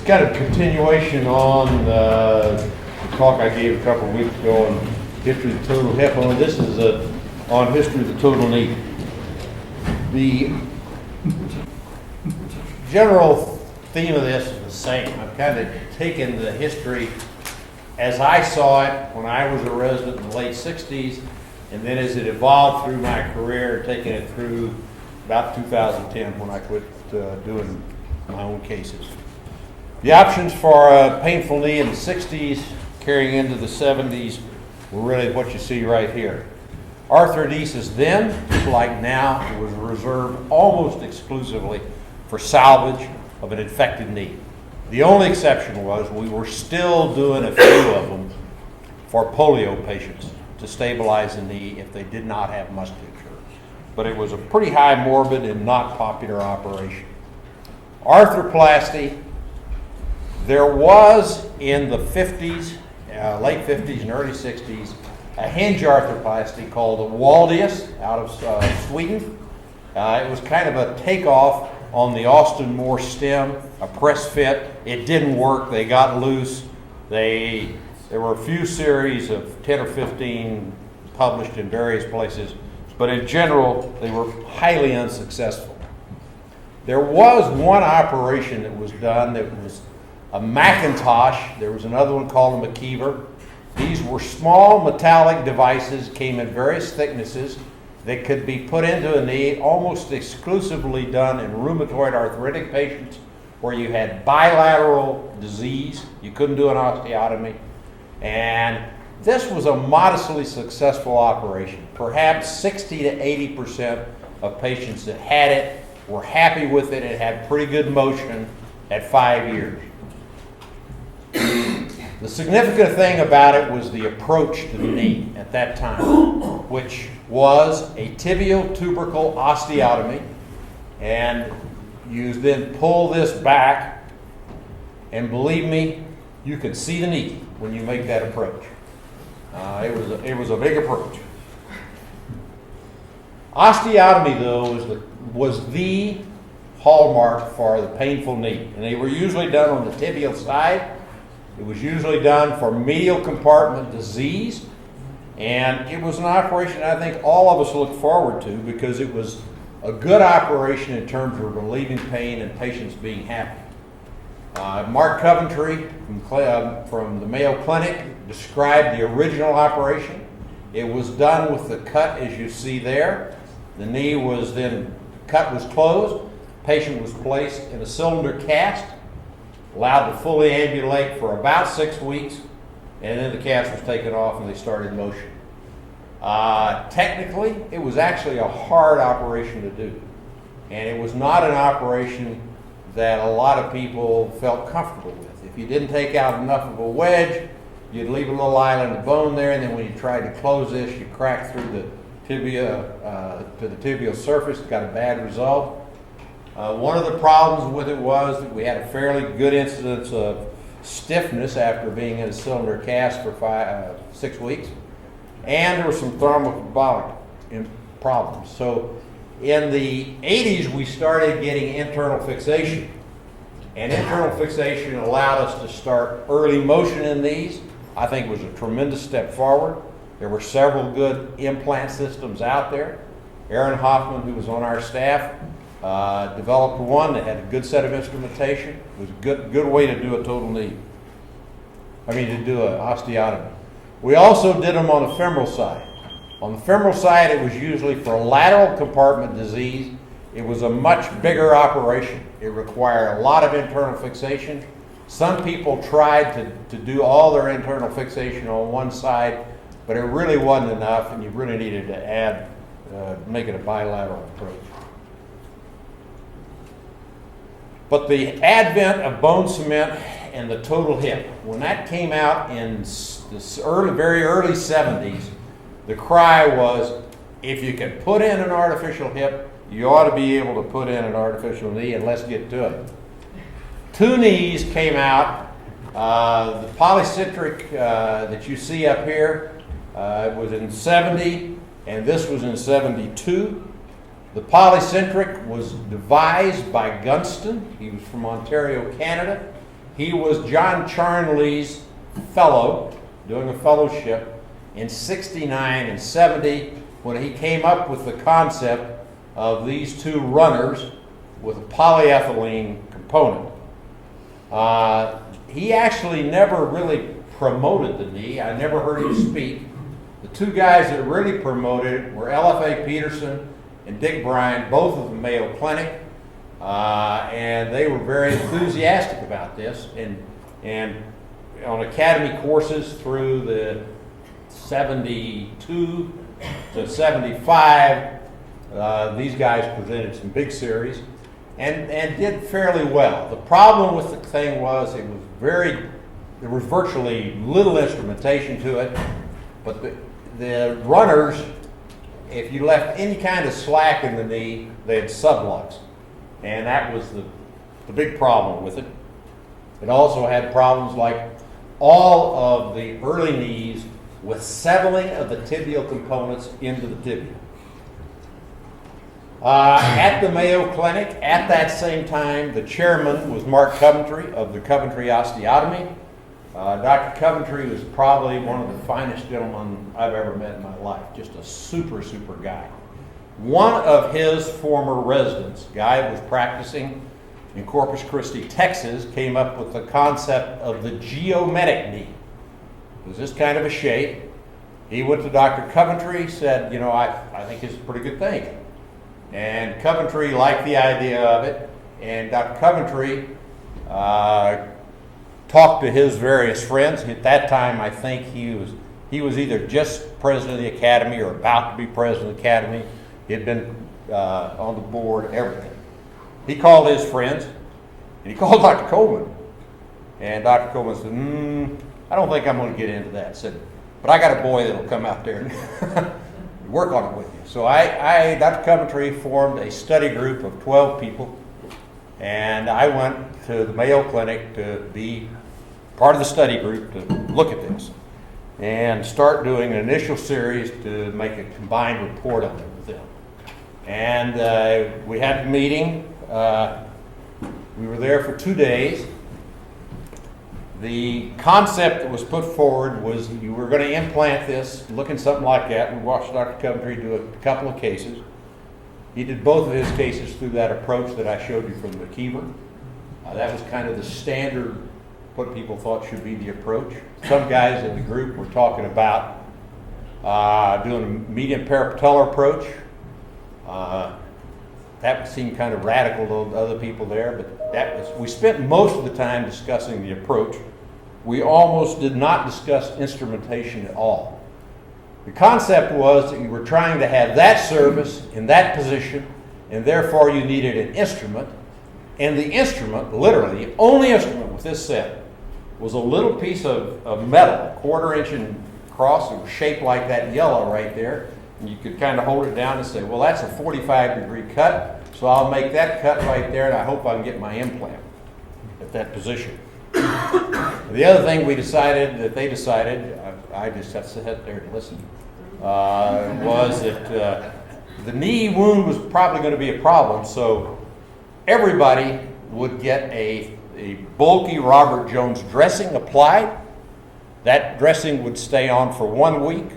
Got a continuation on the talk I gave a couple of weeks ago on history of the total hip. This is on history of the total knee. The general theme of this is the same. I've kind of taken the history as I saw it when I was a resident in the late 60s, and then as it evolved through my career, taking it through about 2010 when I quit doing my own cases. The options for a painful knee in the 60s carrying into the 70s were really what you see right here. Arthrodesis then, like now, was reserved almost exclusively for salvage of an infected knee. The only exception was we were still doing a few of them for polio patients to stabilize the knee if they did not have musculature. But it was a pretty high morbid and not popular operation. Arthroplasty, there was in the 50s, late 50s and early 60s, a hinge arthroplasty called a Waldius out of Sweden. It was kind of a takeoff on the Austin Moore stem, a press fit. It didn't work. They got loose. There were a few series of 10 or 15 published in various places, but in general, they were highly unsuccessful. There was one operation that was done that was a Macintosh. There was another one called a McKeever. These were small metallic devices, came in various thicknesses, that could be put into a knee, almost exclusively done in rheumatoid arthritic patients where you had bilateral disease. You couldn't do an osteotomy. And this was a modestly successful operation. Perhaps 60 to 80% of patients that had it were happy with it. It had pretty good motion at 5 years. The significant thing about it was the approach to the knee at that time, which was a tibial tubercle osteotomy, and you then pull this back, and believe me, you can see the knee when you make that approach. It was a big approach. Osteotomy, though, was the hallmark for the painful knee, and they were usually done on the tibial side. It was usually done for medial compartment disease, and it was an operation I think all of us looked forward to because it was a good operation in terms of relieving pain and patients being happy. Mark Coventry from the Mayo Clinic described the original operation. It was done with the cut as you see there. The knee was then, cut was closed, patient was placed in a cylinder cast, allowed to fully ambulate for about 6 weeks, and then the cast was taken off and they started motion. Technically, it was actually a hard operation to do, and it was not an operation that a lot of people felt comfortable with. If you didn't take out enough of a wedge, you'd leave a little island of bone there, and then when you tried to close this, you cracked through the tibia to the tibial surface. Got a bad result. One of the problems with it was that we had a fairly good incidence of stiffness after being in a cylinder cast for 6 weeks, and there were some thromboembolic problems. So in the 80s, we started getting internal fixation, and internal fixation allowed us to start early motion in these. I think it was a tremendous step forward. There were several good implant systems out there. Aaron Hoffman, who was on our staff, developed one that had a good set of instrumentation. It was a good way to do a total knee. To do an osteotomy. We also did them on the femoral side. On the femoral side, it was usually for lateral compartment disease. It was a much bigger operation. It required a lot of internal fixation. Some people tried to do all their internal fixation on one side, but it really wasn't enough, and you really needed to make it a bilateral approach. But the advent of bone cement and the total hip, when that came out in the very early 70s, the cry was, if you can put in an artificial hip, you ought to be able to put in an artificial knee, and let's get to it. Two knees came out. The polycentric that you see up here was in 70, and this was in 72. The polycentric was devised by Gunston. He was from Ontario, Canada. He was John Charnley's fellow, doing a fellowship in 69 and 70 when he came up with the concept of these two runners with a polyethylene component. He actually never really promoted the knee. I never heard him speak. The two guys that really promoted it were LFA Peterson and Dick Bryan, both of the Mayo Clinic, and they were very enthusiastic about this. And on academy courses through the 72 to 75, these guys presented some big series and did fairly well. The problem with the thing was there was virtually little instrumentation to it, but the runners, if you left any kind of slack in the knee, they had sublux. And that was the big problem with it. It also had problems like all of the early knees with settling of the tibial components into the tibia. At the Mayo Clinic, at that same time, the chairman was Mark Coventry of the Coventry Osteotomy. Dr. Coventry was probably one of the finest gentlemen I've ever met in my life. Just a super, super guy. One of his former residents, guy who was practicing in Corpus Christi, Texas, came up with the concept of the geometric knee. It was this kind of a shape. He went to Dr. Coventry, said, you know, I think it's a pretty good thing. And Coventry liked the idea of it, and Dr. Coventry talked to his various friends. At that time, I think he was either just president of the academy or about to be president of the academy. He had been on the board, everything. He called his friends, and he called Dr. Coleman. And Dr. Coleman said, I don't think I'm going to get into that. Said, but I got a boy that'll come out there and work on it with you. So Dr. Coventry formed a study group of 12 people, and I went to the Mayo Clinic to be part of the study group to look at this and start doing an initial series to make a combined report on it with them. And we had a meeting. We were there for 2 days. The concept that was put forward was you were going to implant this, looking something like that. We watched Dr. Coventry do a couple of cases. He did both of his cases through that approach that I showed you from McKeever. That was kind of the standard, what people thought should be the approach. Some guys in the group were talking about doing a median parapatellar approach. That seemed kind of radical to other people there, but we spent most of the time discussing the approach. We almost did not discuss instrumentation at all. The concept was that you were trying to have that surface in that position, and therefore you needed an instrument. And the instrument, literally, the only instrument with this set, was a little piece of metal, 1/4 inch across. It was shaped like that yellow right there. And you could kind of hold it down and say, well, that's a 45-degree cut, so I'll make that cut right there, and I hope I can get my implant at that position. The other thing they decided, I just have to sit there and listen, was that the knee wound was probably going to be a problem, so everybody would get a bulky Robert Jones dressing applied. That dressing would stay on for 1 week.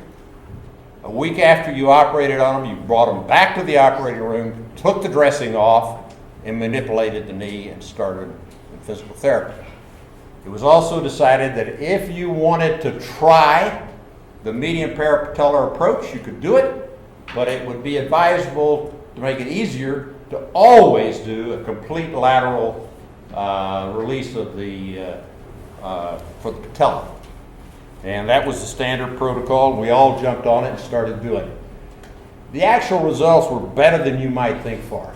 A week after you operated on them, you brought them back to the operating room, took the dressing off, and manipulated the knee and started physical therapy. It was also decided that if you wanted to try the median parapatellar approach, you could do it, but it would be advisable to make it easier to always do a complete lateral release of for the patella. And that was the standard protocol. We all jumped on it and started doing it. The actual results were better than you might think for.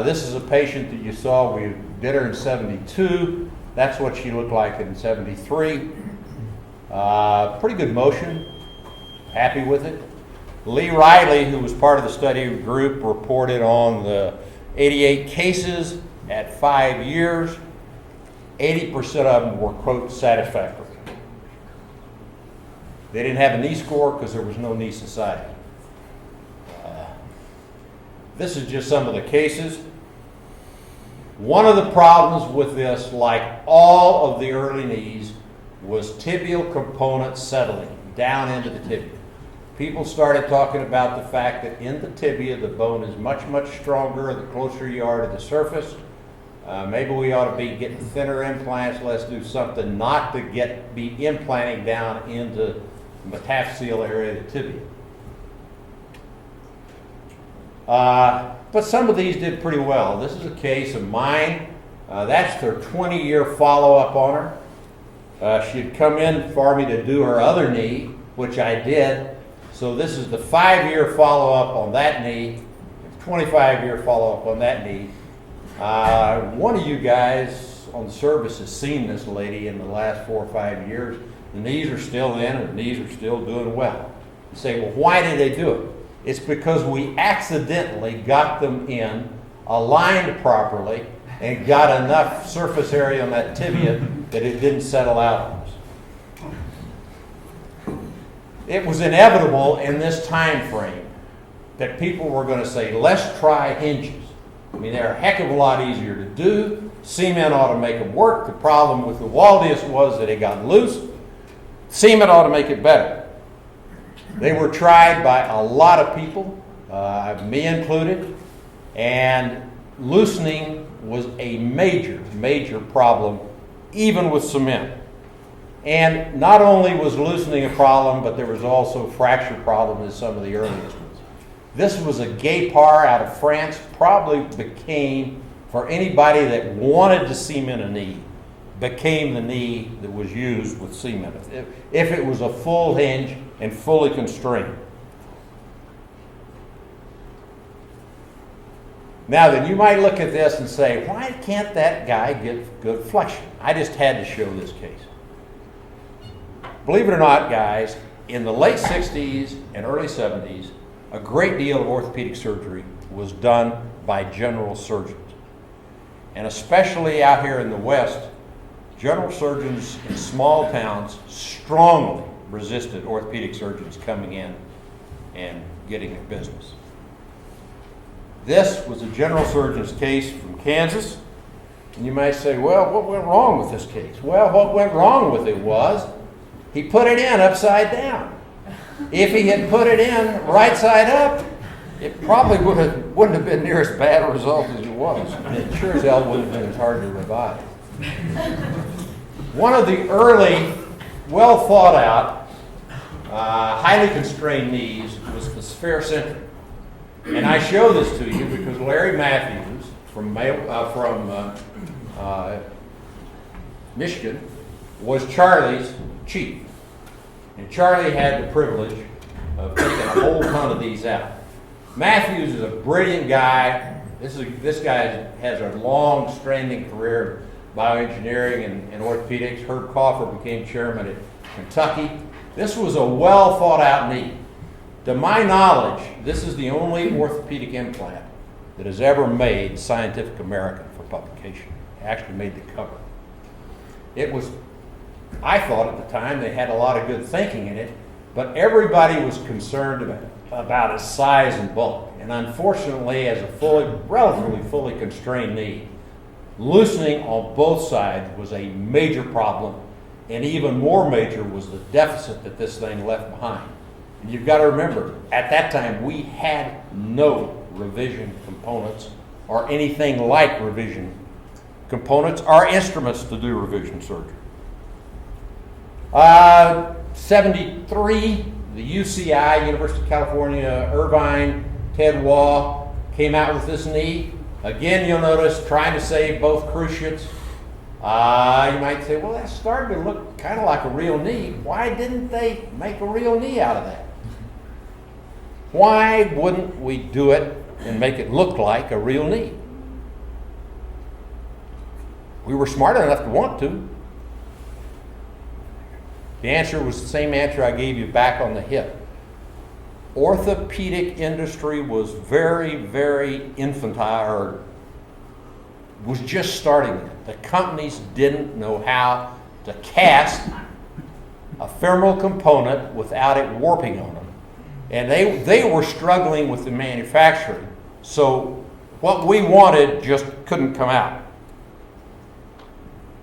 This is a patient that you saw. We did her in 72. That's what she looked like in 73. Pretty good motion. Happy with it. Lee Riley, who was part of the study group, reported on the 88 cases at 5 years. 80% of them were, quote, satisfactory. They didn't have a knee score because there was no knee society. This is just some of the cases. One of the problems with this, like all of the early knees, was tibial components settling down into the tibia. People started talking about the fact that in the tibia, the bone is much, much stronger the closer you are to the surface. Maybe we ought to be getting thinner implants. Let's do something not to be implanting down into the metaphyseal area of the tibia. But some of these did pretty well. This is a case of mine. That's their 20-year follow-up on her. She'd come in for me to do her other knee, which I did. So this is the 5-year follow-up on that knee, 25-year follow-up on that knee. One of you guys on the service has seen this lady in the last 4 or 5 years. The knees are still in, and the knees are still doing well. You say, well, why did they do it? It's because we accidentally got them in, aligned properly, and got enough surface area on that tibia that it didn't settle out on us. It was inevitable in this time frame that people were going to say, let's try hinges. I mean, they're a heck of a lot easier to do. Cement ought to make them work. The problem with the Waldius was that it got loose. Cement ought to make it better. They were tried by a lot of people, me included, and loosening was a major, major problem, even with cement. And not only was loosening a problem, but there was also fracture problems in some of the earliest ones. This was a Guépard out of France, probably became, for anybody that wanted to cement a knee, became the knee that was used with cement, if it was a full hinge and fully constrained. Now then, you might look at this and say, why can't that guy get good flexion? I just had to show this case. Believe it or not, guys, in the late 60s and early 70s, a great deal of orthopedic surgery was done by general surgeons. And especially out here in the West, general surgeons in small towns strongly resisted orthopedic surgeons coming in and getting their business. This was a general surgeon's case from Kansas. And you might say, well, what went wrong with this case? Well, what went wrong with it was he put it in upside down. If he had put it in right side up, it probably wouldn't have been near as bad a result as it was. And it sure as hell wouldn't have been as hard to revive. One of the early, well thought out, highly constrained knees was the spherocentric. And I show this to you because Larry Matthews from Michigan was Charlie's chief. And Charlie had the privilege of taking a whole ton of these out. Matthews is a brilliant guy. This guy has a long-standing career in bioengineering and orthopedics. Herb Kauffer became chairman at Kentucky. This was a well-thought-out knee. To my knowledge, this is the only orthopedic implant that has ever made Scientific American for publication. It actually made the cover. It was, I thought at the time, they had a lot of good thinking in it, but everybody was concerned about its size and bulk. And unfortunately, as a relatively fully constrained knee, loosening on both sides was a major problem, and even more major was the deficit that this thing left behind. And you've got to remember, at that time, we had no revision components or anything like revision components or instruments to do revision surgery. 73, the UCI, University of California, Irvine, Ted Waugh came out with this knee. Again, you'll notice trying to save both cruciates. You might say, well, that's starting to look kind of like a real knee. Why didn't they make a real knee out of that? Why wouldn't we do it and make it look like a real knee? We were smart enough to want to. The answer was the same answer I gave you back on the hip. Orthopedic industry was very, very infantile, or was just starting it. The companies didn't know how to cast a femoral component without it warping on them. And they were struggling with the manufacturing. So what we wanted just couldn't come out.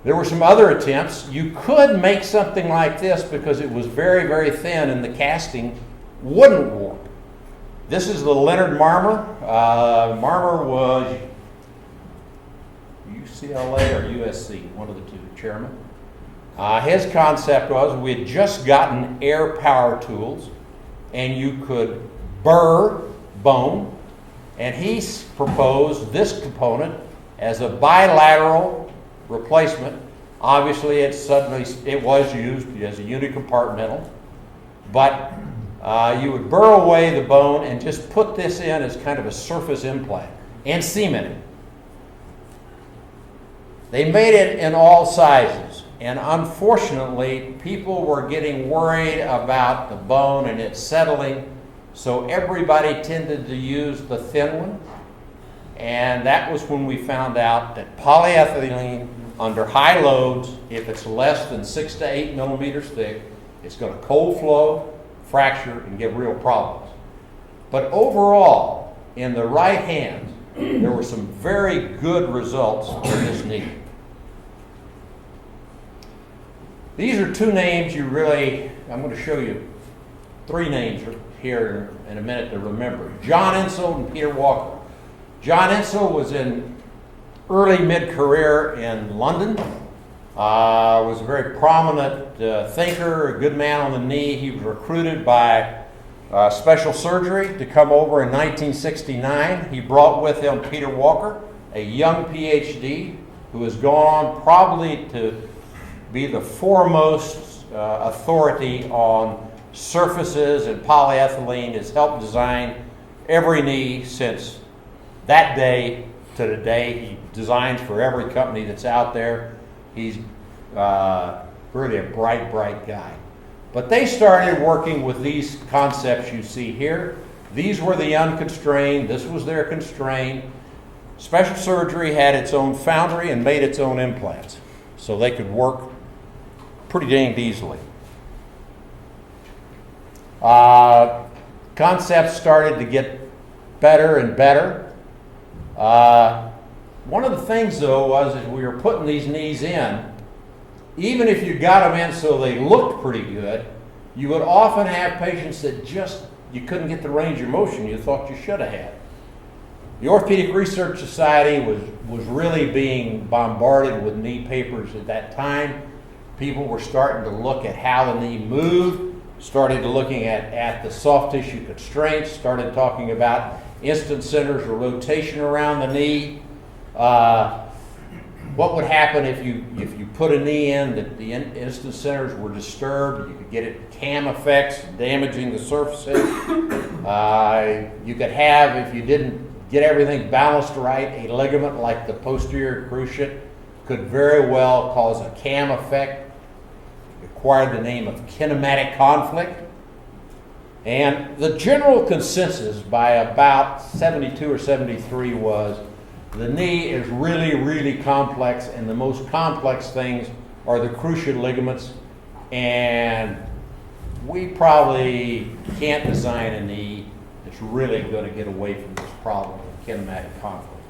There were some other attempts. You could make something like this because it was very, very thin and the casting wouldn't warp. This is the Leonard Marmer. Marmer was UCLA or USC, one of the two, chairman. His concept was we had just gotten air power tools and you could burr bone, and he proposed this component as a bilateral replacement. Obviously, it was used as a unicompartmental, but you would burr away the bone and just put this in as kind of a surface implant and cement it. They made it in all sizes, and unfortunately, people were getting worried about the bone and it settling, so everybody tended to use the thin one, and that was when we found out that polyethylene under high loads, if it's less than 6 to 8 millimeters thick, it's going to cold flow, fracture, and give real problems. But overall, in the right hands, there were some very good results for this knee. These are two names I'm going to show you 3 names here in a minute to remember. John Insel and Peter Walker. John Insel was in early mid-career in London. Was a very prominent thinker, a good man on the knee. He was recruited by Special Surgery to come over in 1969. He brought with him Peter Walker, a young PhD who has gone on probably to be the foremost authority on surfaces and polyethylene. Has helped design every knee since that day to today. He designs for every company that's out there. He's really a bright, bright guy. But they started working with these concepts you see here. These were the unconstrained. This was their constrained. Special Surgery had its own foundry and made its own implants, so they could work pretty dang easily. Concepts started to get better and better. One of the things, though, was as we were putting these knees in, even if you got them in so they looked pretty good, you would often have patients that you couldn't get the range of motion you thought you should have had. The Orthopaedic Research Society was really being bombarded with knee papers at that time. People were starting to look at how the knee moved, started looking at the soft tissue constraints, started talking about instant centers or rotation around the knee. What would happen if you put a knee in that the instant centers were disturbed? You could get it cam effects, damaging the surfaces. You could have, if you didn't get everything balanced right, a ligament like the posterior cruciate could very well cause a cam effect. It acquired the name of kinematic conflict. And the general consensus by about 72 or 73 was the knee is really, really complex, and the most complex things are the cruciate ligaments, and we probably can't design a knee that's really going to get away from this problem of kinematic conflict.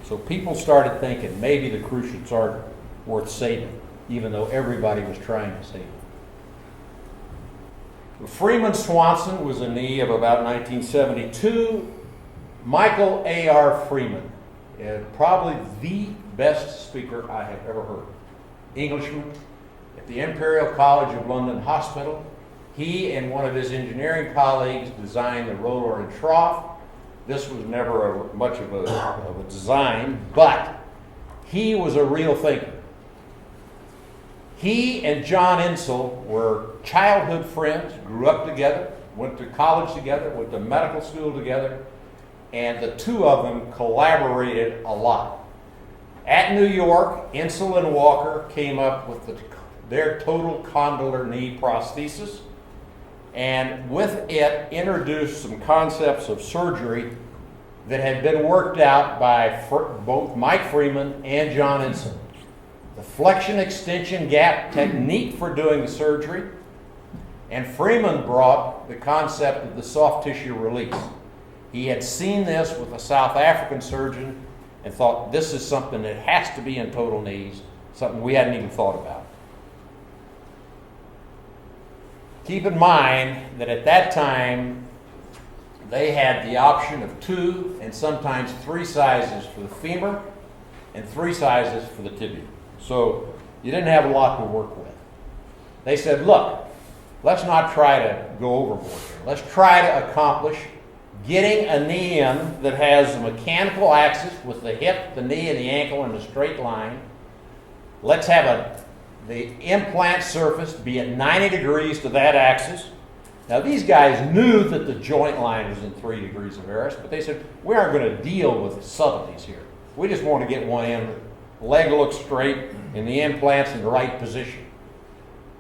So people started thinking maybe the cruciates aren't worth saving, even though everybody was trying to save them. Freeman Swanson was a knee of about 1972. Michael A.R. Freeman, probably the best speaker I have ever heard. Englishman at the Imperial College of London Hospital. He and one of his engineering colleagues designed the roller and trough. This was never much of a design, but he was a real thinker. He and John Insel were childhood friends, grew up together, went to college together, went to medical school together, and the two of them collaborated a lot. At New York, Insel and Walker came up with their total condylar knee prosthesis, and with it introduced some concepts of surgery that had been worked out by both Mike Freeman and John Insel. The flexion-extension gap technique for doing the surgery, and Freeman brought the concept of the soft tissue release. He had seen this with a South African surgeon and thought this is something that has to be in total knees, something we hadn't even thought about. Keep in mind that at that time, they had the option of 2 and sometimes 3 sizes for the femur and 3 sizes for the tibia. So you didn't have a lot to work with. They said, look, let's not try to go overboard here. Let's try to accomplish getting a knee in that has a mechanical axis with the hip, the knee, and the ankle in a straight line. Let's have the implant surface be at 90 degrees to that axis. Now these guys knew that the joint line was in 3 degrees of Eris, but they said, we aren't going to deal with subtleties here. We just want to get one in, leg looks straight, and the implant's in the right position.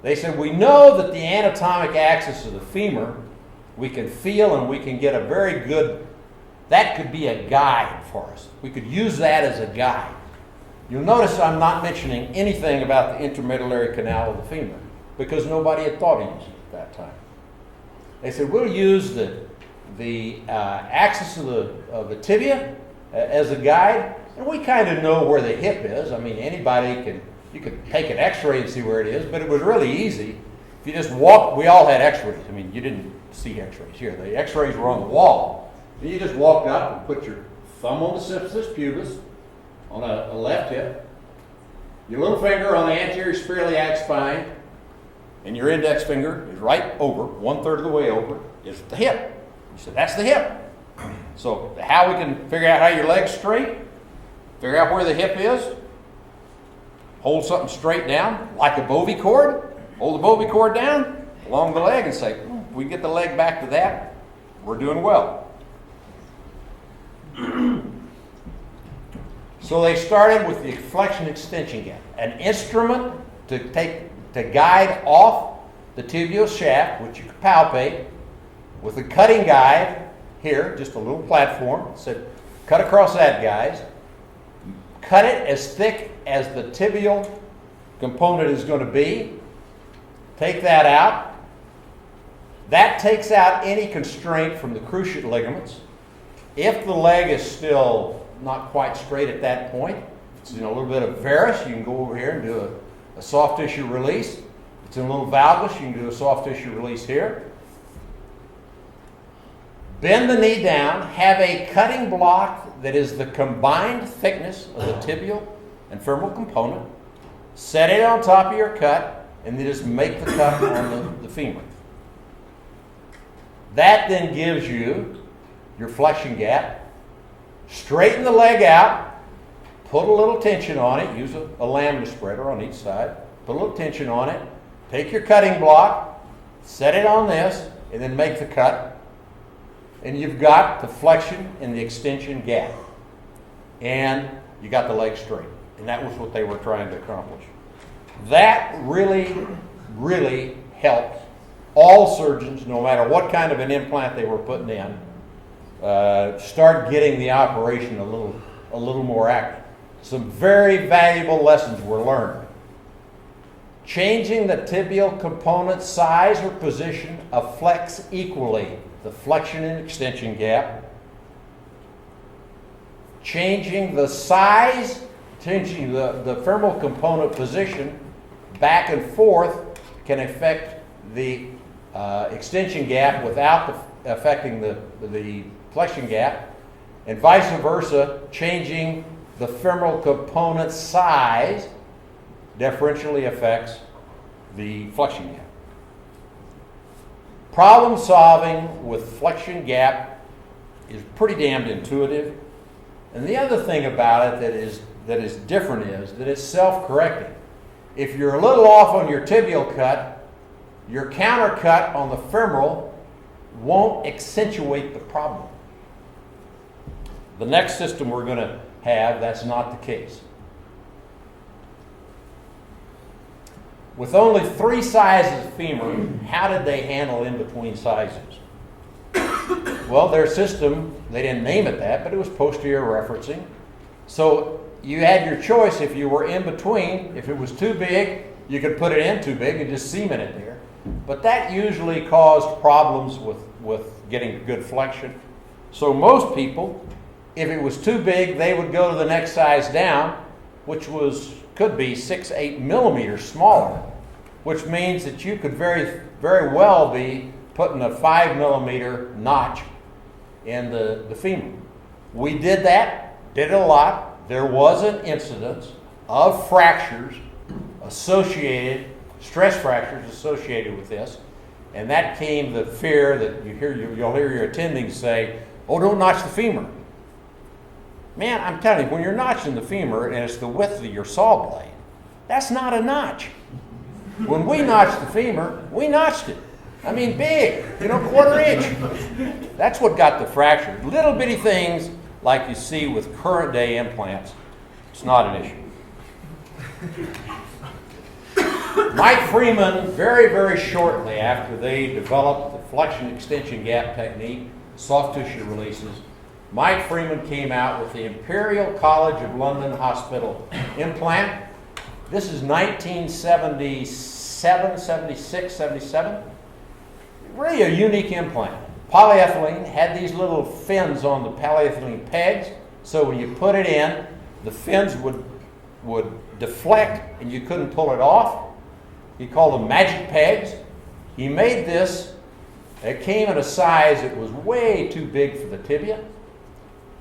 They said, we know that the anatomic axis of the femur, we can feel and we can get a very good, that could be a guide for us. We could use that as a guide. You'll notice I'm not mentioning anything about the intermedullary canal of the femur because nobody had thought of using it at that time. They said, we'll use the axis of the tibia as a guide, and we kind of know where the hip is. I mean, you could take an x-ray and see where it is, but it was really easy. If you just walk, we all had x-rays. I mean, you didn't see x-rays here. The x-rays were on the wall. And you just walked up and put your thumb on the symphysis pubis on a left hip, your little finger on the anterior spheriac spine, and your index finger is right over, 1/3 of the way over, is the hip. You said, that's the hip. So how we can figure out how your leg's straight, figure out where the hip is, hold something straight down, like a bovie cord, hold the bovie cord down along the leg and say, if we get the leg back to that, we're doing well. So they started with the flexion-extension gap, an instrument to guide off the tibial shaft, which you could palpate, with a cutting guide here, just a little platform. It said, cut across that, guys. Cut it as thick as the tibial component is going to be. Take that out. That takes out any constraint from the cruciate ligaments. If the leg is still not quite straight at that point, it's in a little bit of varus, you can go over here and do a soft tissue release. If it's in a little valgus, you can do a soft tissue release here. Bend the knee down, have a cutting block that is the combined thickness of the tibial and femoral component. Set it on top of your cut, and then just make the cut on the femur. That then gives you your flexion gap. Straighten the leg out, put a little tension on it, use a lambda spreader on each side, put a little tension on it, take your cutting block, set it on this, and then make the cut. And you've got the flexion and the extension gap. And you got the leg straight. And that was what they were trying to accomplish. That really, really helped all surgeons, no matter what kind of an implant they were putting in, start getting the operation a little more accurate. Some very valuable lessons were learned. Changing the tibial component size or position affects equally the flexion and extension gap. Changing the size, changing the femoral component position back and forth can affect the extension gap without affecting the flexion gap, and vice versa, changing the femoral component size differentially affects the flexion gap. Problem solving with flexion gap is pretty damned intuitive, and the other thing about it that is different is that it's self-correcting. If you're a little off on your tibial cut, your counter cut on the femoral won't accentuate the problem. The next system we're going to have, that's not the case. With only 3 sizes of femur, how did they handle in-between sizes? Well, their system, they didn't name it that, but it was posterior referencing. So you had your choice if you were in between. If it was too big, you could put it in too big and just cement it there. But that usually caused problems with getting good flexion. So most people, if it was too big, they would go to the next size down. which could be 6-8 millimeters smaller, which means that you could very, very well be putting a 5 millimeter notch in the femur. We did that, did it a lot. There was an incidence of fractures associated, stress fractures associated with this, and that came the fear that you'll hear your attendings say, oh, don't notch the femur. Man, I'm telling you, when you're notching the femur and it's the width of your saw blade, that's not a notch. When we notched the femur, we notched it. I mean, big, 1/4 inch. That's what got the fracture. Little bitty things like you see with current day implants, it's not an issue. Mike Freeman, very, very shortly after they developed the flexion-extension gap technique, soft tissue releases, Mike Freeman came out with the Imperial College of London Hospital implant. This is 1977, 76, 77. Really a unique implant. Polyethylene, had these little fins on the polyethylene pegs, so when you put it in, the fins would deflect and you couldn't pull it off. He called them magic pegs. He made this, it came in a size that was way too big for the tibia,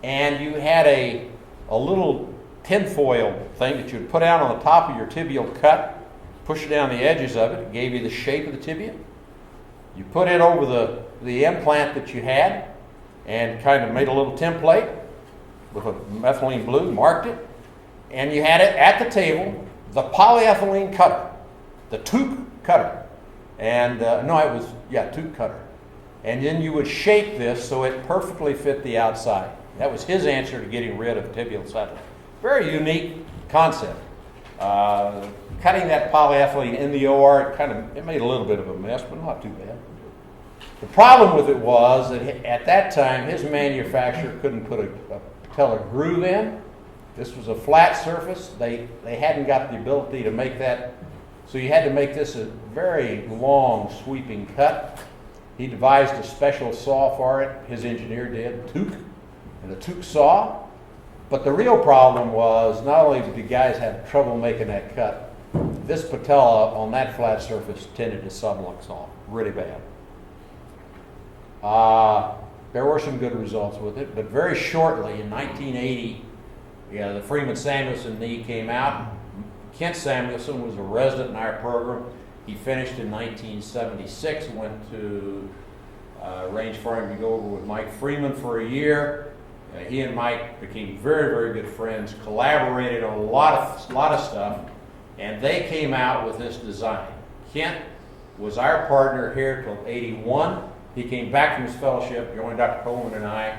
and you had a little tinfoil thing that you would put out on the top of your tibial cut, push it down the edges of it, it gave you the shape of the tibia. You put it over the implant that you had and kind of made a little template with a methylene blue, marked it, and you had it at the table, the polyethylene cutter, the toque cutter, and toque cutter. And then you would shape this so it perfectly fit the outside. That was his answer to getting rid of tibial settling. Very unique concept. Cutting that polyethylene in the OR, it made a little bit of a mess, but not too bad. The problem with it was that at that time, his manufacturer couldn't put a patellar groove in. This was a flat surface. They hadn't got the ability to make that, so you had to make this a very long, sweeping cut. He devised a special saw for it. His engineer did, toque, and a toque saw. But the real problem was not only did the guys have trouble making that cut, this patella on that flat surface tended to sublux off really bad. There were some good results with it, but very shortly in 1980, the Freeman Samuelson knee came out. Kent Samuelson was a resident in our program. He finished in 1976, went to arrange for him to go over with Mike Freeman for a year. He and Mike became very, very good friends, collaborated on a lot of stuff, and they came out with this design. Kent was our partner here till 81. He came back from his fellowship, joined Dr. Coleman and I,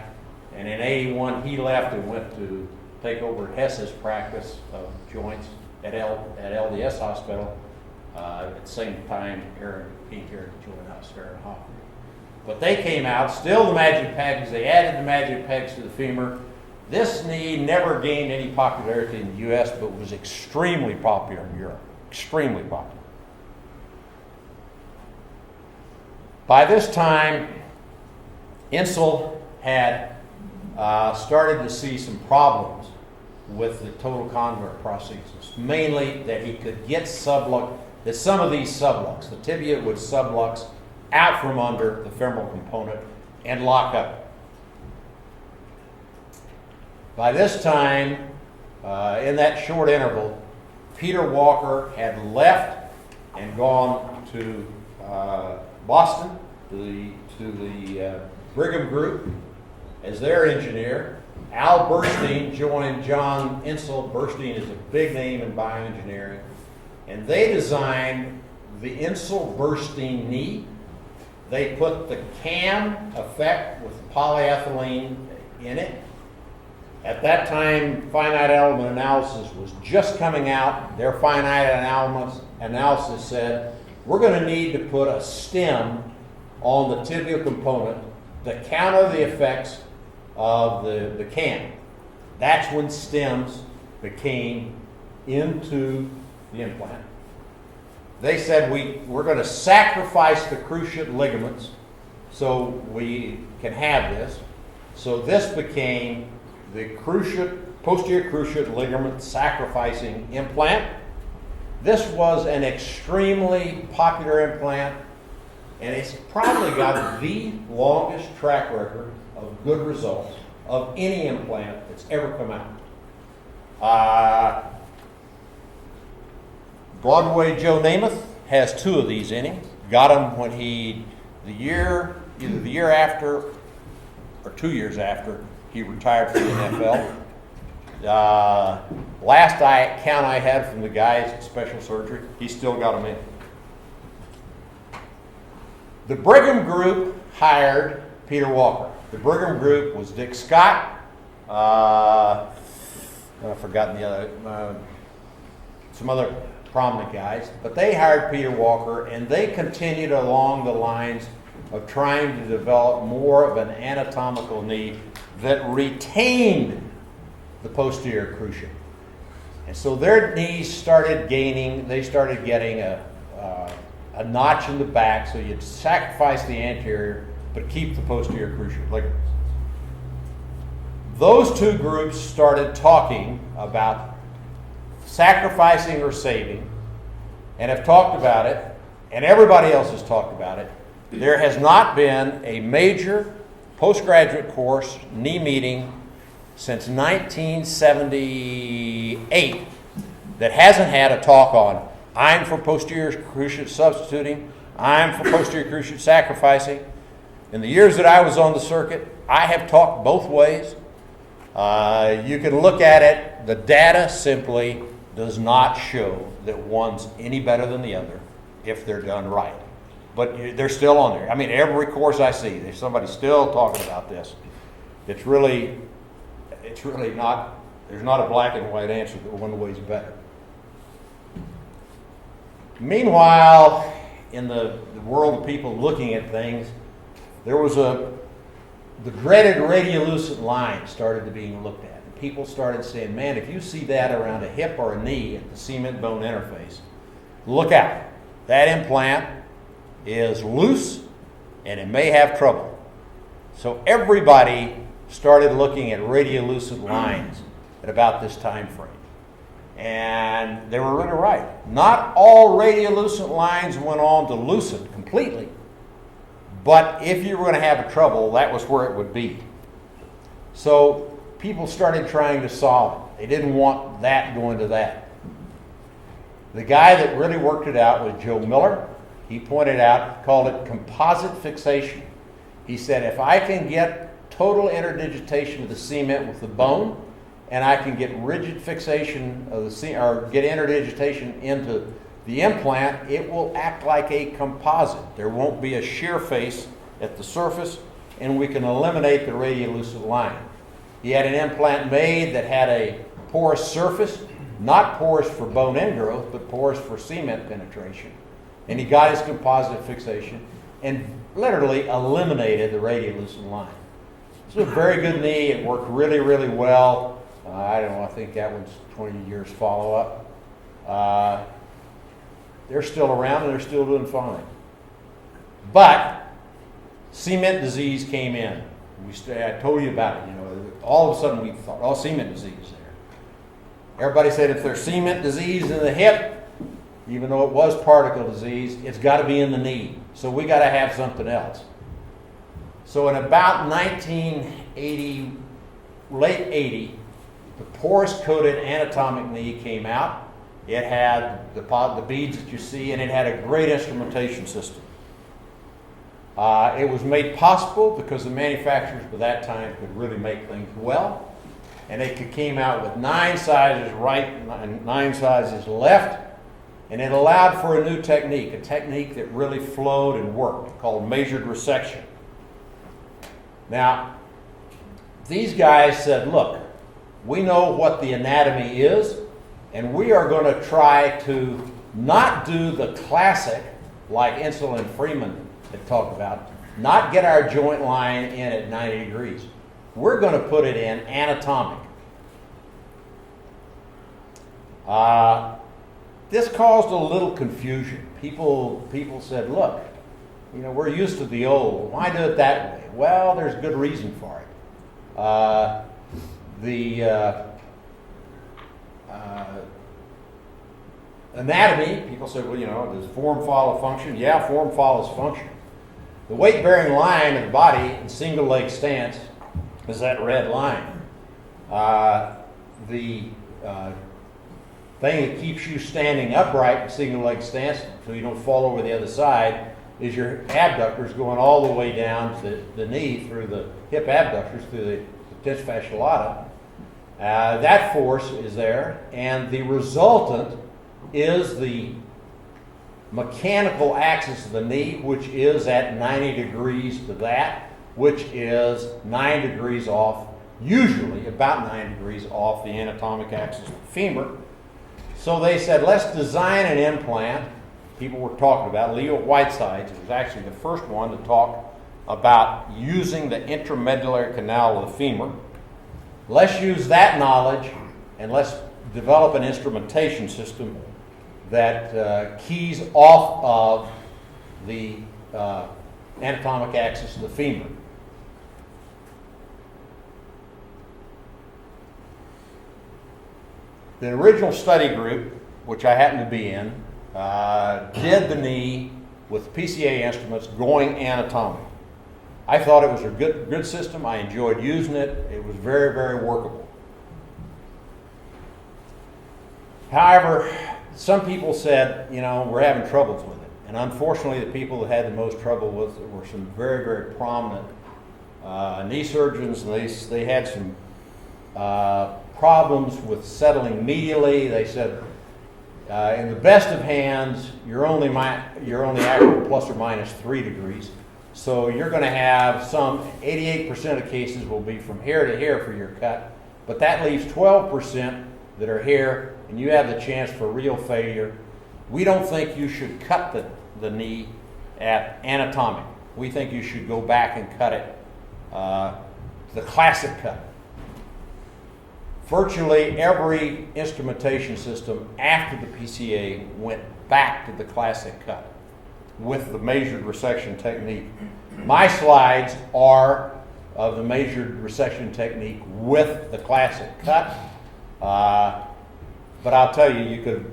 and in 81 he left and went to take over Hess's practice of joints at LDS Hospital. At the same time, Aaron came here to join us, Aaron Hoffman. But they came out, still the magic pegs. They added the magic pegs to the femur. This knee never gained any popularity in the U.S., but was extremely popular in Europe. Extremely popular. By this time, Insel had started to see some problems with the total convert prosthesis. Mainly that he could get sublux, that some of these sublux, the tibia would sublux out from under the femoral component and lock up. By this time, in that short interval, Peter Walker had left and gone to Boston, to the Brigham Group as their engineer. Al Burstein joined John Insel. Burstein is a big name in bioengineering. And they designed the Insel-Burstein knee. They put the CAM effect with polyethylene in it. At that time, finite element analysis was just coming out. Their finite analysis said, we're going to need to put a stem on the tibial component to counter the effects of the CAM. That's when stems became into the implant. They said we're going to sacrifice the cruciate ligaments so we can have this. So this became the cruciate posterior cruciate ligament sacrificing implant. This was an extremely popular implant, and it's probably got the longest track record of good results of any implant that's ever come out. Broadway Joe Namath has 2 of these in him. Got them when either the year after or 2 years after he retired from the NFL. Last count I had from the guys at Special Surgery, he still got them in. The Brigham Group hired Peter Walker. The Brigham Group was Dick Scott. I've forgotten the other, some other prominent guys, but they hired Peter Walker, and they continued along the lines of trying to develop more of an anatomical knee that retained the posterior cruciate. And so their knees started getting a notch in the back, so you'd sacrifice the anterior but keep the posterior cruciate ligament. Those 2 groups started talking about sacrificing or saving, and have talked about it, and everybody else has talked about it. There has not been a major postgraduate course knee meeting since 1978 that hasn't had a talk on I'm for posterior cruciate substituting, I'm for posterior cruciate sacrificing. In the years that I was on the circuit, I have talked both ways. You can look at it, the data simply does not show that one's any better than the other if they're done right. But they're still on there. I mean, every course I see, there's somebody still talking about this. It's really not, there's not a black and white answer that one way's better. Meanwhile, in the world of people looking at things, there was the dreaded radiolucent line started to being looked at. And people started saying, man, if you see that around a hip or a knee at the cement bone interface, look out. That implant is loose and it may have trouble. So everybody started looking at radiolucent lines at about this time frame. And they were really right. Not all radiolucent lines went on to loosen completely, but if you were going to have trouble, that was where it would be. So people started trying to solve it. They didn't want that going to that. The guy that really worked it out was Joe Miller. He pointed out, called it composite fixation. He said, if I can get total interdigitation of the cement with the bone, and I can get rigid fixation of the or get interdigitation into the implant, it will act like a composite. There won't be a shear face at the surface, and we can eliminate the radiolucent line. He had an implant made that had a porous surface, not porous for bone ingrowth, but porous for cement penetration. And he got his composite fixation and literally eliminated the radiolucent line. This was a very good knee. It worked really, really well. I don't know, I think that one's 20 years follow-up. They're still around and they're still doing fine. But cement disease came in. I told you about it. All of a sudden we thought, oh, cement disease there. Everybody said if there's cement disease in the hip, even though it was particle disease, it's got to be in the knee. So we got to have something else. So in about 1980, late 80, the porous-coated anatomic knee came out. It had the beads that you see, and it had a great instrumentation system. It was made possible because the manufacturers by that time could really make things well, and they came out with 9 sizes right and 9 sizes left, and it allowed for a new technique, a technique that really flowed and worked, called measured resection. Now, these guys said, look, we know what the anatomy is, and we are going to try to not do the classic, like Insulin Freeman had talked about, not get our joint line in at 90 degrees. We're going to put it in anatomic. This caused a little confusion. People said, look, we're used to the old. Why do it that way? Well, there's good reason for it. The Anatomy, people say, well, does form follow function? Yeah, form follows function. The weight-bearing line of the body in single leg stance is that red line. The thing that keeps you standing upright in single leg stance so you don't fall over the other side is your abductors going all the way down to the knee through the hip abductors, through the tension fasciae lata. That force is there, and the resultant is the mechanical axis of the knee, which is at 90 degrees to that, which is 9 degrees off, usually about 9 degrees off the anatomic axis of the femur. So they said, let's design an implant. People were talking about Leo Whitesides, who was actually the first one to talk about using the intramedullary canal of the femur. Let's use that knowledge and let's develop an instrumentation system that keys off of the anatomic axis of the femur. The original study group, which I happened to be in, did the knee with PCA instruments going anatomic. I thought it was a good system. I enjoyed using it. It was very, very workable. However, some people said, we're having troubles with it. And unfortunately, the people that had the most trouble with it were some very, very prominent knee surgeons. And they had some problems with settling medially. They said, in the best of hands, you're only accurate plus or minus 3 degrees. So you're going to have 88% of cases will be from here to here for your cut, but that leaves 12% that are here, and you have the chance for real failure. We don't think you should cut the knee at anatomic. We think you should go back and cut it the classic cut. Virtually every instrumentation system after the PCA went back to the classic cut with the measured resection technique. My slides are of the measured resection technique with the classic cut, but I'll tell you,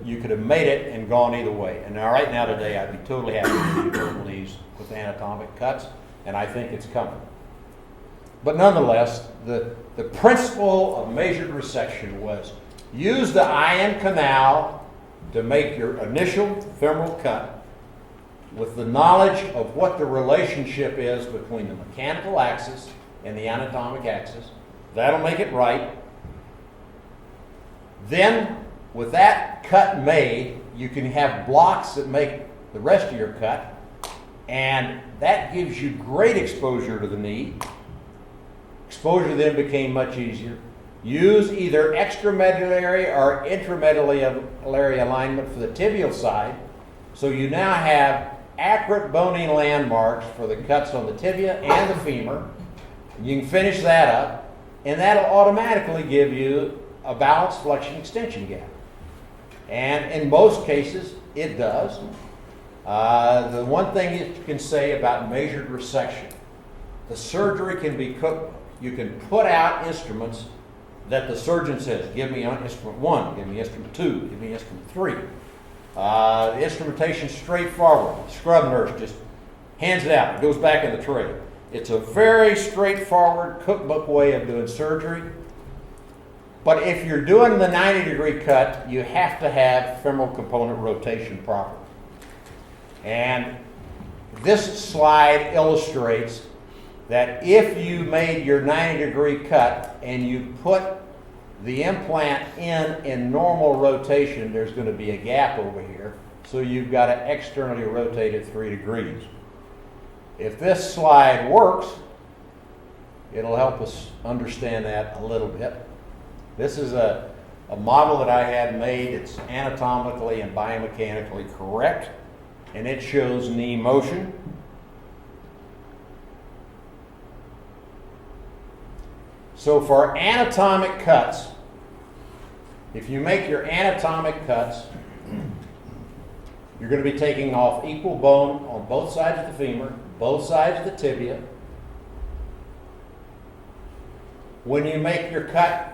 you could have made it and gone either way. And right now today, I'd be totally happy to do total knees with anatomic cuts, and I think it's coming. But nonetheless, the principle of measured resection was use the ion canal to make your initial femoral cut with the knowledge of what the relationship is between the mechanical axis and the anatomic axis. That'll make it right. Then, with that cut made, you can have blocks that make the rest of your cut, and that gives you great exposure to the knee. Exposure then became much easier. Use either extramedullary or intramedullary alignment for the tibial side, so you now have accurate bony landmarks for the cuts on the tibia and the femur. You can finish that up, and that'll automatically give you a balanced flexion-extension gap. And in most cases, it does. The one thing you can say about measured resection, the surgery can be cooked. You can put out instruments that the surgeon says, give me instrument 1, give me instrument 2, give me instrument 3. The instrumentation is straightforward. The scrub nurse just hands it out. It goes back in the tray. It's a very straightforward cookbook way of doing surgery. But if you're doing the 90-degree cut, you have to have femoral component rotation properly. And this slide illustrates that if you made your 90-degree cut and you put the implant in normal rotation, there's going to be a gap over here. So you've got to externally rotate it 3 degrees. If this slide works, it'll help us understand that a little bit. This is a model that I had made. It's anatomically and biomechanically correct, and it shows knee motion. So for anatomic cuts, if you make your anatomic cuts, you're going to be taking off equal bone on both sides of the femur, both sides of the tibia. When you make your cut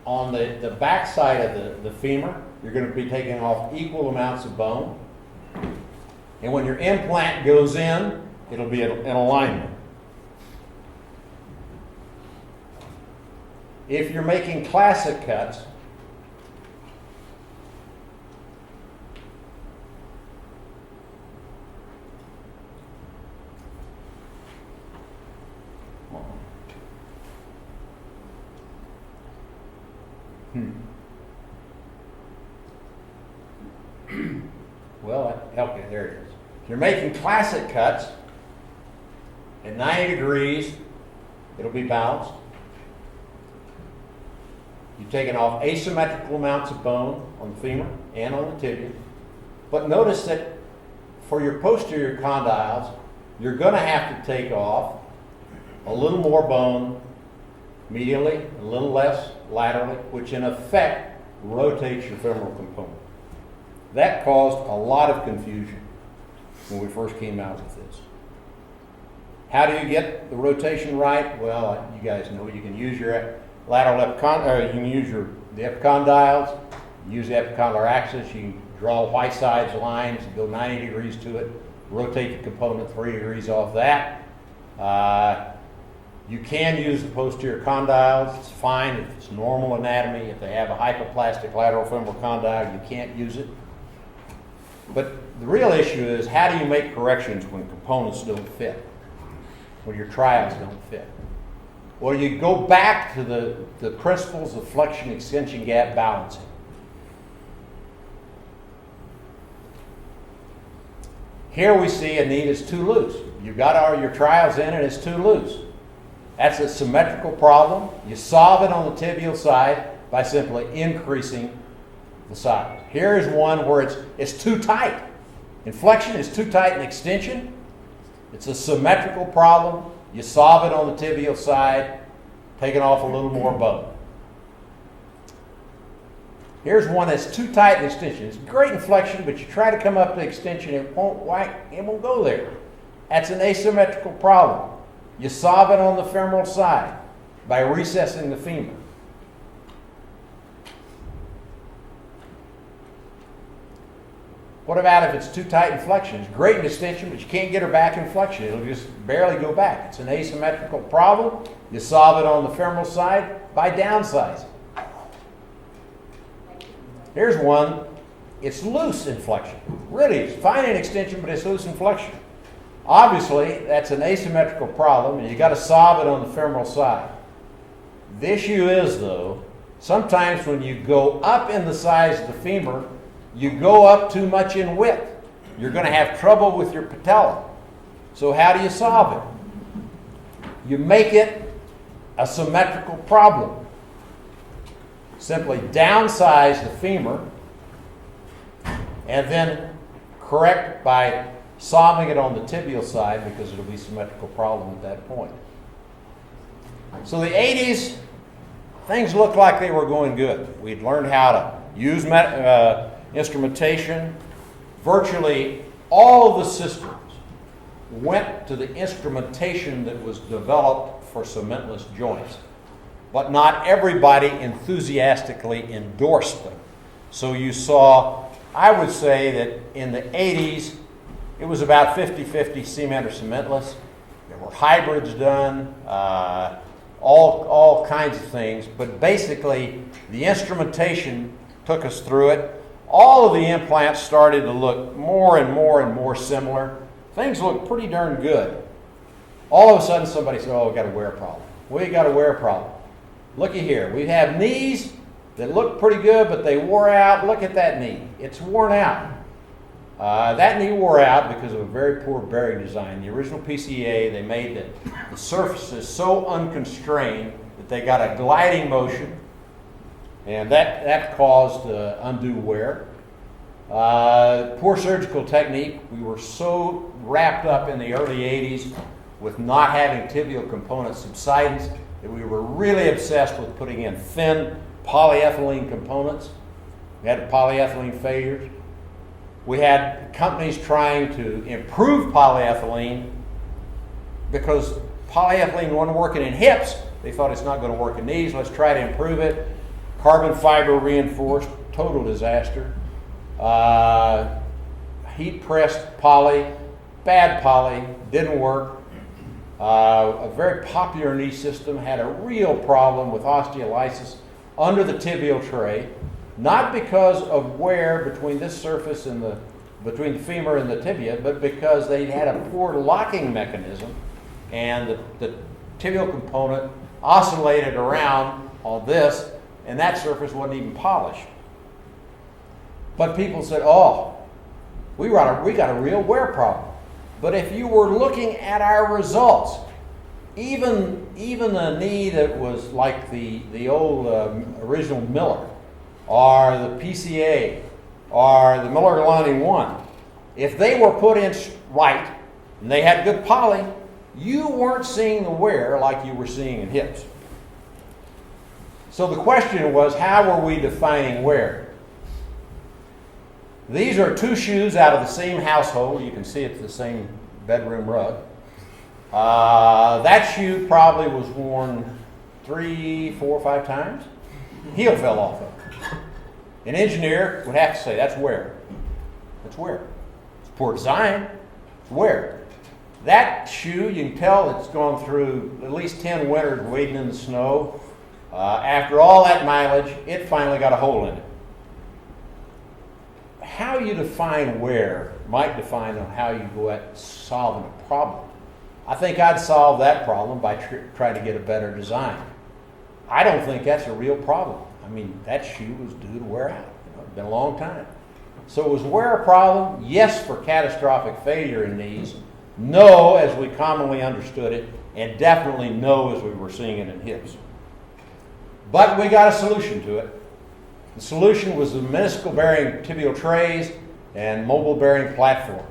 on the back side of the femur, you're going to be taking off equal amounts of bone. And when your implant goes in, it'll be in alignment. If you're making classic cuts, well, okay, there it is. If you're making classic cuts at 90 degrees, it'll be balanced. You've taken off asymmetrical amounts of bone on the femur and on the tibia. But notice that for your posterior condyles, you're going to have to take off a little more bone medially, a little less laterally, which in effect rotates your femoral component. That caused a lot of confusion when we first came out with this. How do you get the rotation right? Well, you guys know you can use your lateral you can use the epicondyles, use the epicondylar axis, you can draw white sides lines, go 90 degrees to it, rotate the component 3 degrees off that. You can use the posterior condyles, it's fine if it's normal anatomy. If they have a hypoplastic lateral femoral condyle, you can't use it. But the real issue is, how do you make corrections when components don't fit? When your trials don't fit? Well, you go back to the principles of flexion-extension gap balancing. Here we see a knee that's too loose. You've got all your trials in and it's too loose. That's a symmetrical problem. You solve it on the tibial side by simply increasing the size. Here is one where it's too tight. In flexion, it's too tight in extension. It's a symmetrical problem. You solve it on the tibial side, taking off a little more bone. Here's one that's too tight in extension. It's great in flexion, but you try to come up to extension, it won't go there. That's an asymmetrical problem. You solve it on the femoral side by recessing the femur. What about if it's too tight in flexion? It's great in extension, but you can't get her back in flexion. It'll just barely go back. It's an asymmetrical problem. You solve it on the femoral side by downsizing. Here's one. It's loose in flexion. Really, it's fine in extension, but it's loose in flexion. Obviously, that's an asymmetrical problem, and you've got to solve it on the femoral side. The issue is, though, sometimes when you go up in the size of the femur, you go up too much in width. You're going to have trouble with your patella. So how do you solve it? You make it a symmetrical problem. Simply downsize the femur and then correct by solving it on the tibial side, because it'll be a symmetrical problem at that point. So the 80s, things looked like they were going good. We'd learned how to use instrumentation. Virtually all of the systems went to the instrumentation that was developed for cementless joints, but not everybody enthusiastically endorsed them. So you saw, I would say that in the 80s, it was about 50-50 cement or cementless. There were hybrids done, all kinds of things, but basically the instrumentation took us through it. All of the implants started to look more and more and more similar. Things looked pretty darn good. All of a sudden somebody said, oh, we got a wear problem. We got a wear problem. Looky here. We have knees that look pretty good, but they wore out. Look at that knee. It's worn out. That knee wore out because of a very poor bearing design. The original PCA, they made the surfaces so unconstrained that they got a gliding motion, and that caused undue wear. Poor surgical technique. We were so wrapped up in the early 80s with not having tibial component subsidence that we were really obsessed with putting in thin polyethylene components. We had polyethylene failures. We had companies trying to improve polyethylene because polyethylene wasn't working in hips. They thought it's not going to work in knees. Let's try to improve it. Carbon fiber reinforced total disaster. Heat pressed poly, bad poly, didn't work. A very popular knee system had a real problem with osteolysis under the tibial tray, not because of wear between this surface and between the femur and the tibia, but because they had a poor locking mechanism, and the tibial component oscillated around on this, and that surface wasn't even polished. But people said, oh, we got a real wear problem. But if you were looking at our results, even a knee that was like the old original Miller, or the PCA, or the Miller Lining 1, if they were put in right and they had good poly, you weren't seeing the wear like you were seeing in hips. So the question was, how were we defining wear? These are two shoes out of the same household. You can see it's the same bedroom rug. That shoe probably was worn 3, 4, 5 times. Heel fell off of it. An engineer would have to say, that's wear. That's wear. It's poor design. It's wear. That shoe, you can tell it's gone through at least 10 winters wading in the snow. After all that mileage, it finally got a hole in it. How you define wear might define on how you go at solving a problem. I think I'd solve that problem by trying to get a better design. I don't think that's a real problem. I mean, that shoe was due to wear out. It's been a long time. So was wear a problem? Yes, for catastrophic failure in knees. No, as we commonly understood it, and definitely no, as we were seeing it in hips. But we got a solution to it. The solution was the meniscal-bearing tibial trays and mobile-bearing platforms.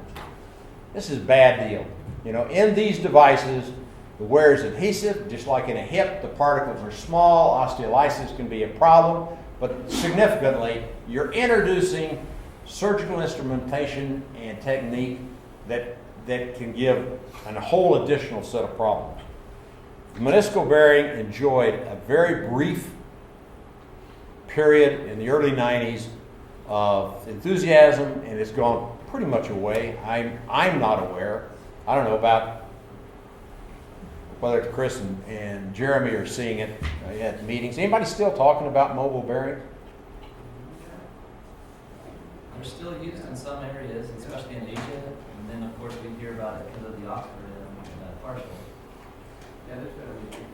This is a bad deal. In these devices, the wear is adhesive, just like in a hip. The particles are small. Osteolysis can be a problem. But significantly, you're introducing surgical instrumentation and technique that can give a whole additional set of problems. The meniscal-bearing enjoyed a very brief period in the early 90s of enthusiasm, and it's gone pretty much away. I'm not aware. I don't know about whether Chris and Jeremy are seeing it at meetings. Anybody still talking about mobile bearing? They're still used in some areas, especially in Asia, and then of course we hear about it because of the Oxford partial. Yeah, there's been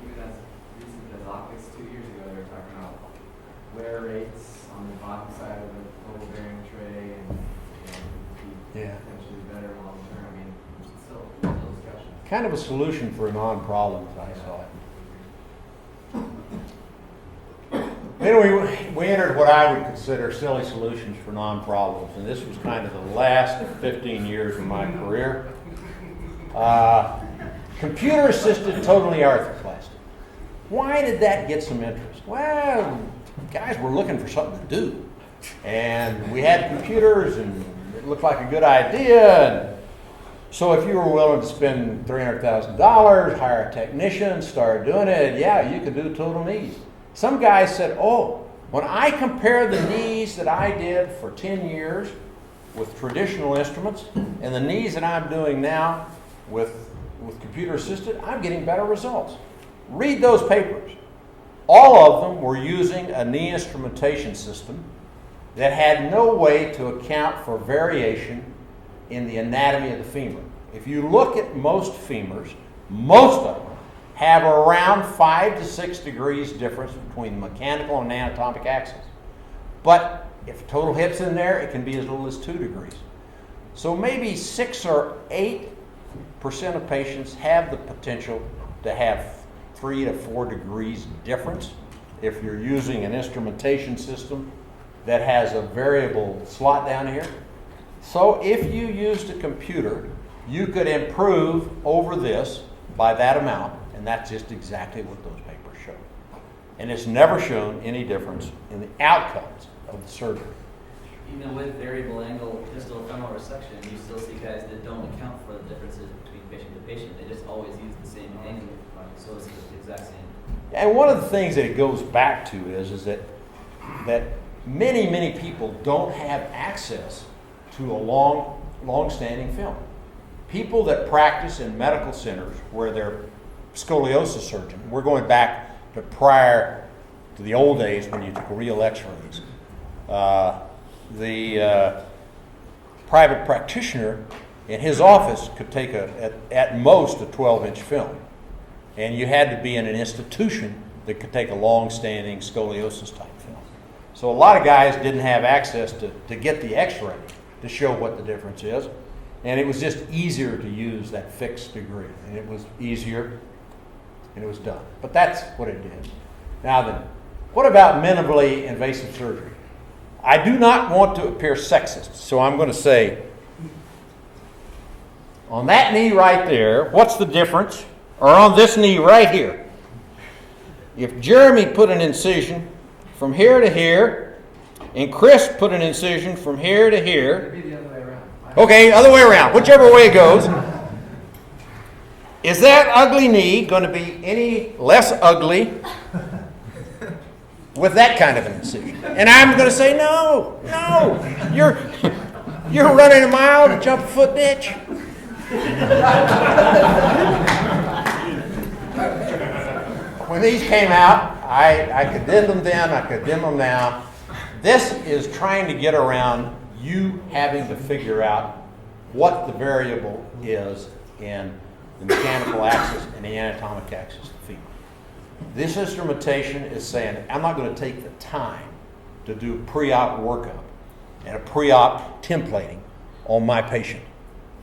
even as recent as August 2 years ago, they were talking about wear rates on the bottom side of the mobile bearing tray and potentially better long term. I mean, it's still discussion. Kind of a solution for a non-problem, as I saw it. Then we entered what I would consider silly solutions for non-problems, and this was kind of the last 15 years of my career. Computer-assisted total knee arthroplasty. Why did that get some interest? Well, guys were looking for something to do, and we had computers, and it looked like a good idea. And so if you were willing to spend $300,000, hire a technician, start doing it, yeah, you could do total knees. Some guys said, oh, when I compare the knees that I did for 10 years with traditional instruments and the knees that I'm doing now with computer assisted, I'm getting better results. Read those papers. All of them were using a knee instrumentation system that had no way to account for variation in the anatomy of the femur. If you look at most femurs, most of them have around 5 to 6 degrees difference between the mechanical and anatomic axis. But if total hip's in there, it can be as little as 2 degrees. So maybe 6 or 8% of patients have the potential to have 3 to 4 degrees difference if you're using an instrumentation system that has a variable slot down here. So if you used a computer, you could improve over this by that amount, and that's just exactly what those papers show. And it's never shown any difference in the outcomes of the surgery. Even with variable angle distal femoral resection, you still see guys that don't account for the differences between patient to patient. They just always use the same angle, so it's the exact same. And one of the things that it goes back to is that many people don't have access to a long-standing film. People that practice in medical centers where they're scoliosis surgeon, we're going back to prior to the old days when you took real x-rays. The private practitioner in his office could take at most a 12-inch film. And you had to be in an institution that could take a long-standing scoliosis type film. So a lot of guys didn't have access to get the x-ray to show what the difference is. And it was just easier to use that fixed degree. And it was easier, and it was done. But that's what it did. Now then, what about minimally invasive surgery? I do not want to appear sexist, so I'm going to say, on that knee right there, what's the difference? Or on this knee right here? If Jeremy put an incision from here to here, and Chris put an incision from here to here. It'd be the other way around. Okay, other way around, whichever way it goes. Is that ugly knee going to be any less ugly with that kind of an incision? And I'm going to say, no, you're running a mile to jump a foot ditch. When these came out, I condemned them then, I condemn them now. This is trying to get around you having to figure out what the variable is in the mechanical axis and the anatomic axis of the femur. This instrumentation is saying, I'm not going to take the time to do pre-op workup and a pre-op templating on my patient.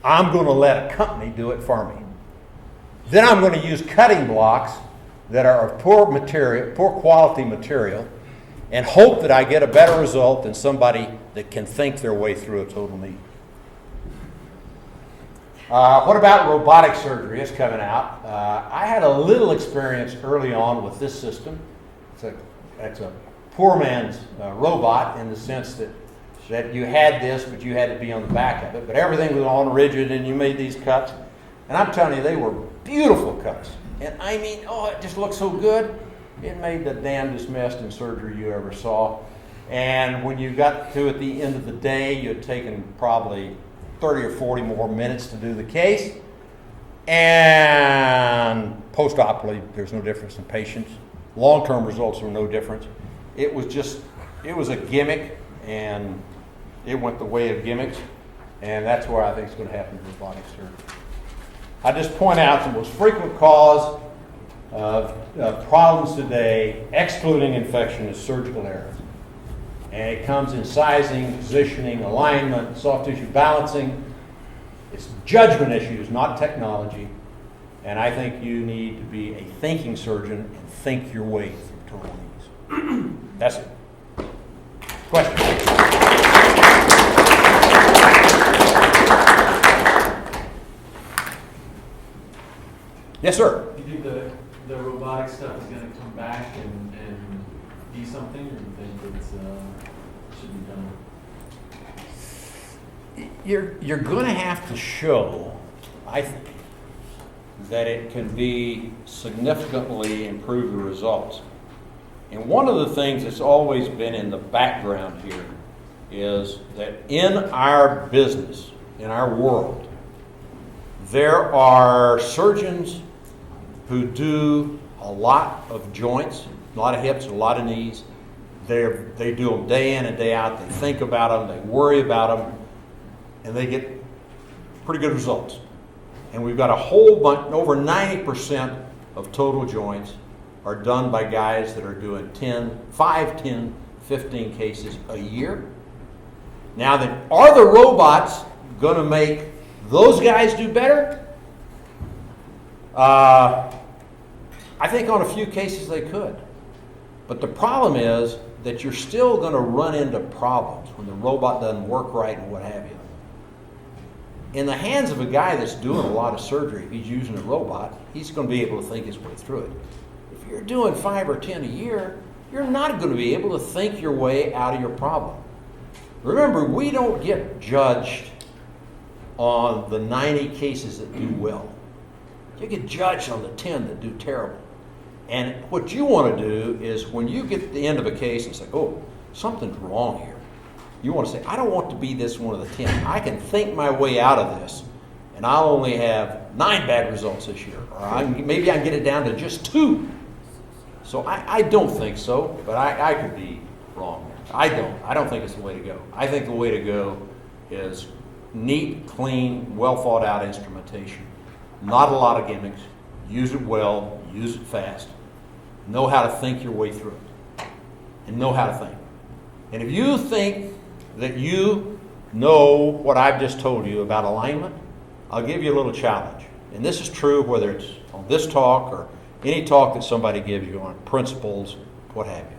I'm going to let a company do it for me. Then I'm going to use cutting blocks that are of poor quality material, and hope that I get a better result than somebody that can think their way through a total knee. What about robotic surgery? It's coming out. I had a little experience early on with this system. It's a poor man's robot in the sense that you had this, but you had to be on the back of it. But everything was on rigid, and you made these cuts. And I'm telling you, they were beautiful cuts. And I mean, it just looked so good. It made the damnedest mess in surgery you ever saw. And when you got to at the end of the day, you had taken probably 30 or 40 more minutes to do the case. And post-operatively, there's no difference in patients. Long-term results were no difference. It was a gimmick, and it went the way of gimmicks. And that's where I think it's going to happen in robotic surgery. I just point out the most frequent cause of problems today, excluding infection, is surgical error. And it comes in sizing, positioning, alignment, soft tissue balancing. It's judgment issues, not technology. And I think you need to be a thinking surgeon and think your way through total knees. That's it. Question? Yes, sir. Do you think the robotic stuff is going to come back and be something, or do you think it should be done? You're going to have to show, I think, that it can be significantly improve the results. And one of the things that's always been in the background here is that in our business, in our world, there are surgeons who do a lot of joints, a lot of hips, a lot of knees. They do them day in and day out. They think about them, they worry about them, and they get pretty good results. And we've got a whole bunch, over 90% of total joints are done by guys that are doing 5, 10, 15 cases a year. Now then, are the robots going to make those guys do better? I think on a few cases they could. But the problem is that you're still going to run into problems when the robot doesn't work right and what have you. In the hands of a guy that's doing a lot of surgery, if he's using a robot, he's going to be able to think his way through it. If you're doing 5 or 10 a year, you're not going to be able to think your way out of your problem. Remember, we don't get judged on the 90 cases that do well. You get judged on the 10 that do terrible. And what you want to do is when you get to the end of a case and say, oh, something's wrong here, you want to say, I don't want to be this one of the 10. I can think my way out of this, and I'll only have 9 bad results this year. Or maybe I can get it down to just 2. So I don't think so, but I could be wrong. I don't think it's the way to go. I think the way to go is neat, clean, well thought out instrumentation. Not a lot of gimmicks. Use it well, use it fast. Know how to think your way through it. And know how to think. And if you think that you know what I've just told you about alignment, I'll give you a little challenge. And this is true whether it's on this talk or any talk that somebody gives you on principles, what have you.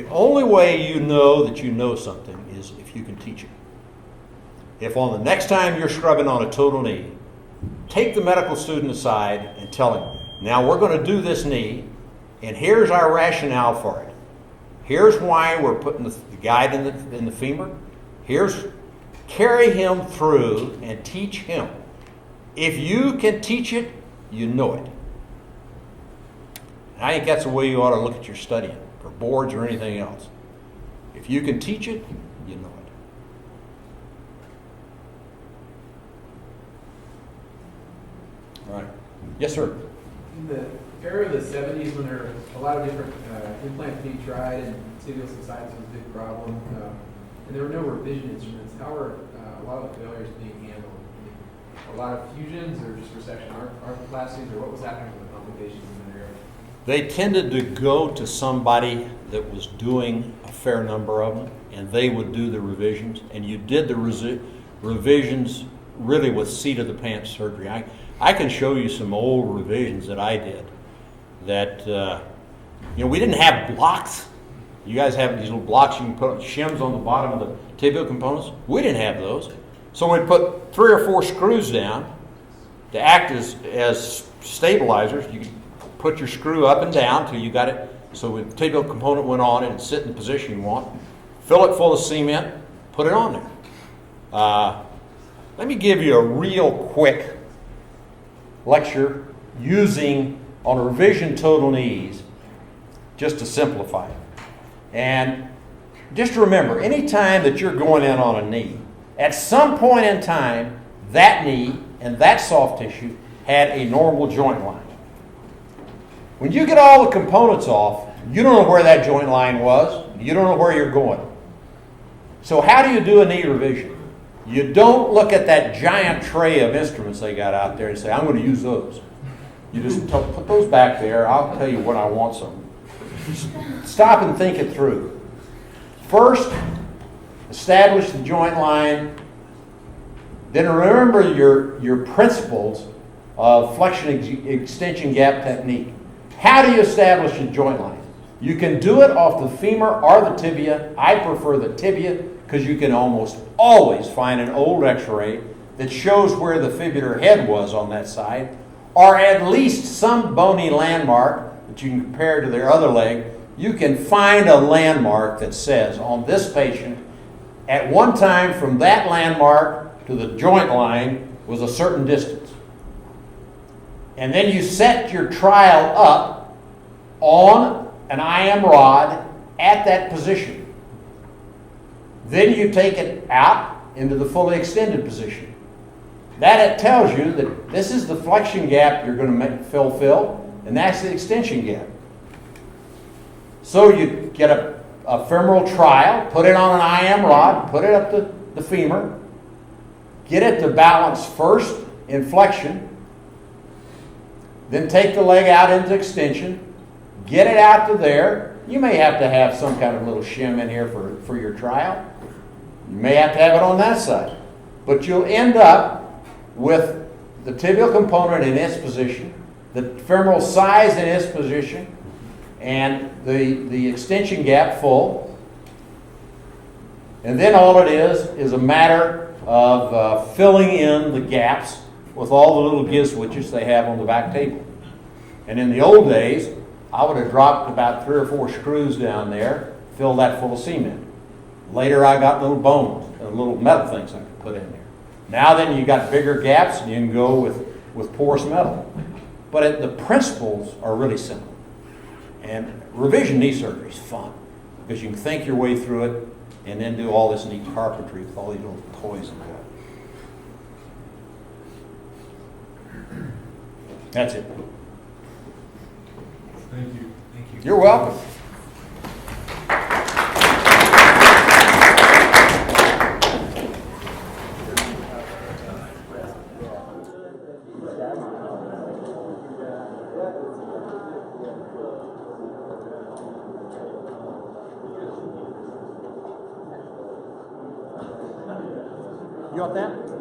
The only way you know that you know something is if you can teach it. If on the next time you're scrubbing on a total knee, take the medical student aside and tell him, now we're going to do this knee, and here's our rationale for it. Here's why we're putting the guide in the femur. Carry him through and teach him. If you can teach it, you know it. And I think that's the way you ought to look at your studying, for boards or anything else. If you can teach it, you know it. All right. Yes, sir. In the era of the 70s, when there were a lot of different implants being tried and tibial subsidence was a big problem, and there were no revision instruments, how are a lot of the failures being handled? A lot of fusions or just resection arthroplasties, or what was happening with the complications in that area? They tended to go to somebody that was doing a fair number of them, and they would do the revisions, and you did the revisions really with seat-of-the-pants surgery. I can show you some old revisions that I did that, we didn't have blocks. You guys have these little blocks you can put shims on the bottom of the tibial components. We didn't have those. So we'd put 3 or 4 screws down to act as stabilizers. You could put your screw up and down till you got it. So when the tibial component went on, it would sit in the position you want. Fill it full of cement, put it on there. Let me give you a real quick lecture using on revision total knees, just to simplify it. And just remember, anytime that you're going in on a knee, at some point in time, that knee and that soft tissue had a normal joint line. When you get all the components off, you don't know where that joint line was. You don't know where you're going. So how do you do a knee revision? You don't look at that giant tray of instruments they got out there and say, I'm going to use those. You just put those back there. I'll tell you when I want some. Stop and think it through. First, establish the joint line. Then remember your principles of flexion-extension gap technique. How do you establish a joint line? You can do it off the femur or the tibia. I prefer the tibia because you can almost always find an old x-ray that shows where the fibular head was on that side, or at least some bony landmark that you can compare to their other leg. You can find a landmark that says on this patient, at one time from that landmark to the joint line was a certain distance. And then you set your trial up on an IM rod at that position. Then you take it out into the fully extended position. That it tells you that this is the flexion gap you're going to fill, and that's the extension gap. So you get a femoral trial, put it on an IM rod, put it up to the femur, get it to balance first in flexion, then take the leg out into extension, get it out to there. You may have to have some kind of little shim in here for your trial. You may have to have it on that side. But you'll end up with the tibial component in its position, the femoral size in its position, and the extension gap full. And then all it is a matter of filling in the gaps with all the little giz switches they have on the back table. And in the old days, I would have dropped about 3 or 4 screws down there, filled that full of cement. Later I got little bones, little metal things I could put in there. Now then you got bigger gaps and you can go with porous metal. But the principles are really simple. And revision knee surgery is fun because you can think your way through it and then do all this neat carpentry with all these little toys and that. That's it. Thank you. You're welcome. You want that?